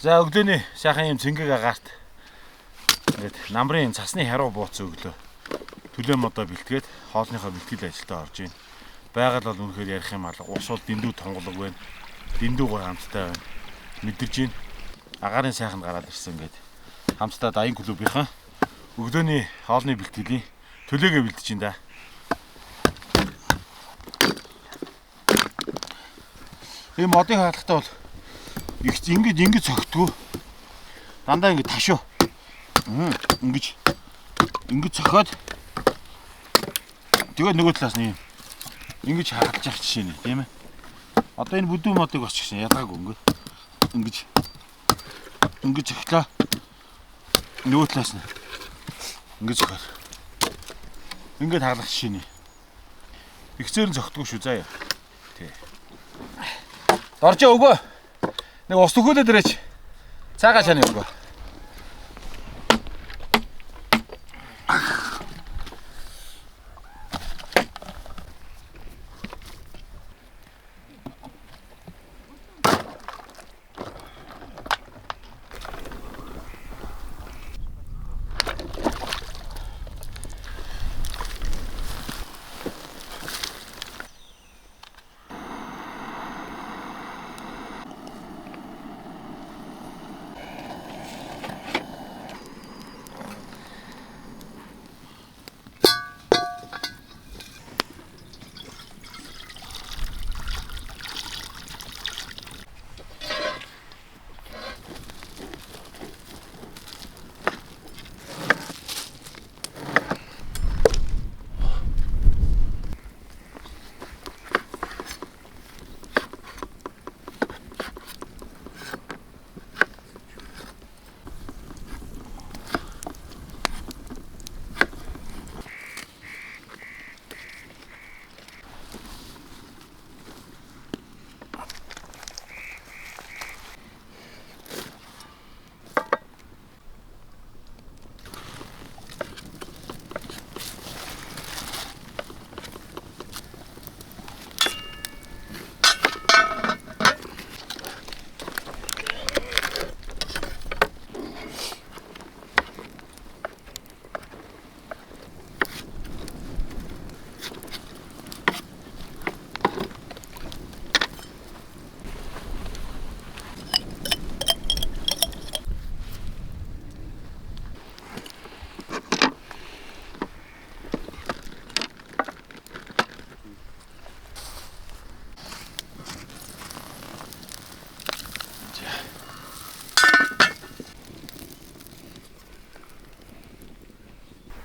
За өглөөний сайхан юм цэнгэг агаарт ингээд намрын цасны харуу бууцсан өглөө. Төлөө модоо бэлтгээд хоолныхоо бэлтгэл ажилдаа орж ийн. Байгаль бол үнэхээр ярих юм алга. Ус бол дэндүү тонголог байна. Дэндүү гой хамттай байна. Мэдэрж ийн. Агаарын сайханд гараад ирсэн ингээд хамтдаа даян клубийнхан өглөөний хоолны бэлтгэлийн төлөөгээ бэлдэж ийн да. Энэ модын хаалгатай бол ингэж цогтгоо. Дандаа ингэ ташуу. Ингэж цохоод тэгээд нөгөө талаас нь ингэж хагалж явах жишээ нэ, тийм ээ. Одоо энэ бүдүү модыг бас ч гэсэн ялгаагүй ингэж цохлоо. Нөгөө талаас нь ингэж цохоод. Ингэж хагалах жишээ нэ. Ихцээр нь цогтгоо шүү заа яа. Тий. Доржоо өгөө. Нэг ус төгөөлөд ирээч. Цаагаа шаны өгөө.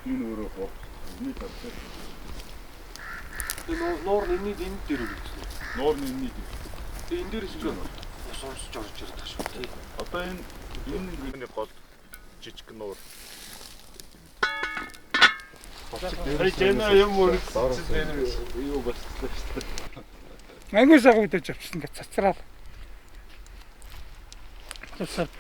Энэ өөрөө хоо. Миний тавтай. Энэ нуур энэ дээр үлдсэн. Нуур нэмний дээр. Тэгээ энэ дээрээс ч ус урсж орж ирэх тах шүү тий. Одоо энэ ингээд гол жижиг нуур. Ай жана юм үргэлжлэн юу болчихлоо шүү дээ. Англи саг үдэж авчихсан гэж цацраал. Цацраад.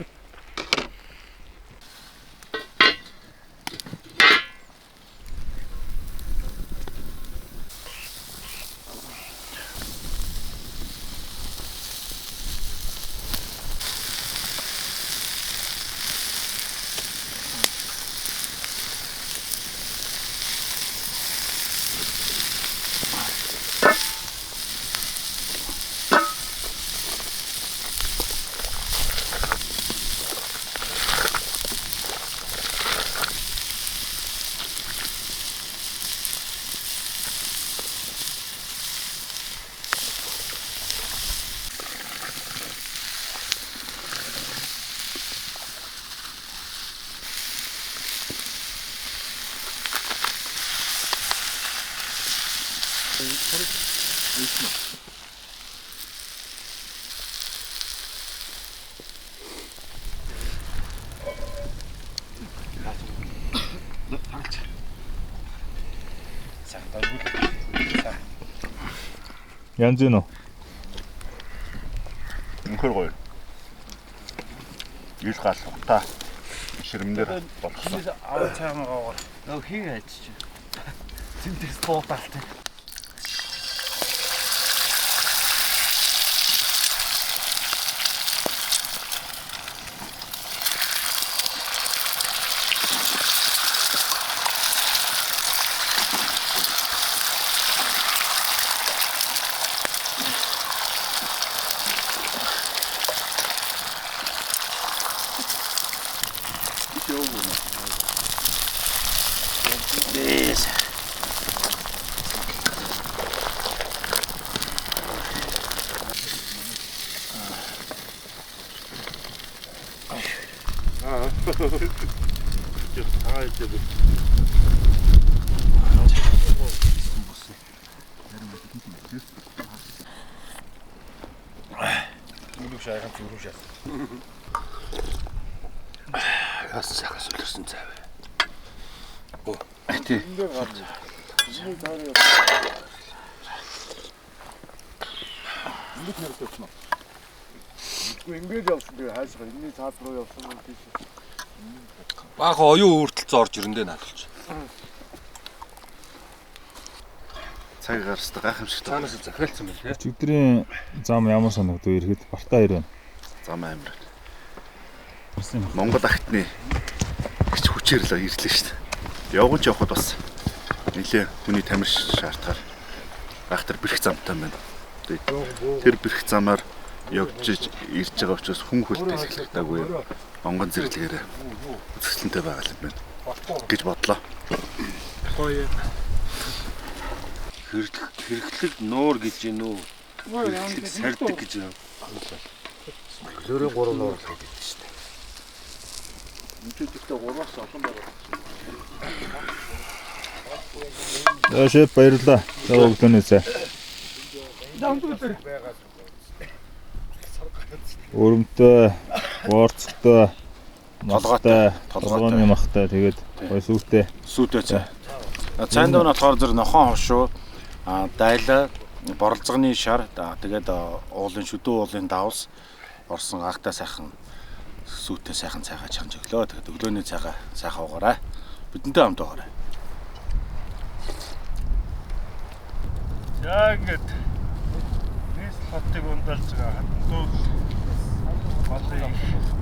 Янз нь уу? Өнхөр гоё. Ил гал утаа ширмнэр болгосон. Аа цаамаагаар нөө хий ажиж. Тэмдэгс тооталтай. Yes. Яс сахас үлэрсэн цай. Оо, тий. Ингээд гарч. Энийг таараа. Энийг хэрэг тавьсан уу? Ингээд явсан би хайсгаа энэний цаад руу явсан юм тийш. Баах оюун өөртөлцөө орж ирэндээ наадалч. Цаг гарстай гайхамшигтай. Цаанаас захиалцсан байна тий. Өдрийн зам ямар санагдав ирэхэд бартаа ирвэн. Зам амир. Монгол агтны гэж хүчээр л ирлээ шүү дээ. Явган ч явхад бас нэлээ хүний тамир шаардахаар гахтар бэрх замтай байна. Тэр бэрх замаар явж ирж байгаа учраас хүн хөлтэй сэлгдаагүй онгон зэрлэгээрээ үзэсгэлэнтэй байгаа юм байна гэж бодлоо. Гоё. Хэрэглэг нуур гэж юм уу? Хэрэглэг сардаг гэж юм. Лөрийн 3 нуур л гэж шүү дээ. Үнэхээр 3-аас олон байгаа. Шеф баярлалаа. За өглөөнөөсөө. Өрөмтэй, борцтой, толгойтой, толгойн махтай тэгээд гой сүртэй. Сүртэй цай. Цайнд нь болохоор зэр нохон хошуу, дайла, боролцооны шар, тэгээд уулын шүдүү уулын давс орсон агтаа сайхан сүртэй сайхан цайгаа чанж өглөө. Тэгээд өглөөний цайгаа сайхан уугаарай. Бидэнтэй хамт уугаарай. Яг ингээд нийс хотыг ундалж байгаа хатан дүүл